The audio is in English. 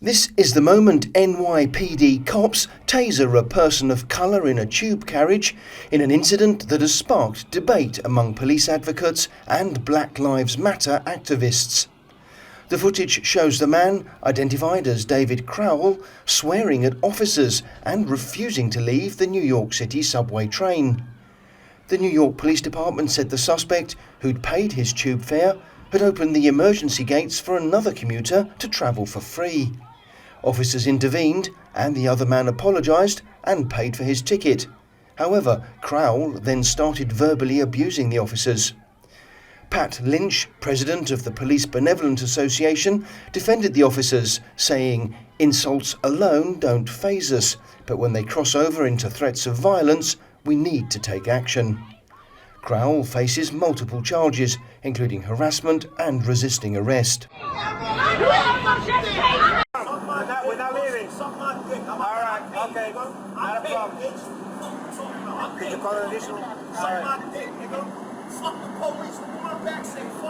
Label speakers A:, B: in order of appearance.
A: This is the moment NYPD cops taser a person of colour in a tube carriage in an incident that has sparked debate among police advocates and Black Lives Matter activists. The footage shows the man, identified as David Crowell, swearing at officers and refusing to leave the New York City subway train. The New York Police Department said the suspect, who'd paid his tube fare, had opened the emergency gates for another commuter to travel for free. Officers intervened and the other man apologised and paid for his ticket. However, Crowell then started verbally abusing the officers. Pat Lynch, president of the Police Benevolent Association, defended the officers, saying, "Insults alone don't faze us, but when they cross over into threats of violence, we need to take action." Crowell faces multiple charges, including harassment and resisting arrest.
B: We're not leaving. All right, okay. Not a problem. Could you call an additional? Sorry.
C: Fuck the police. Come on back, say fuck.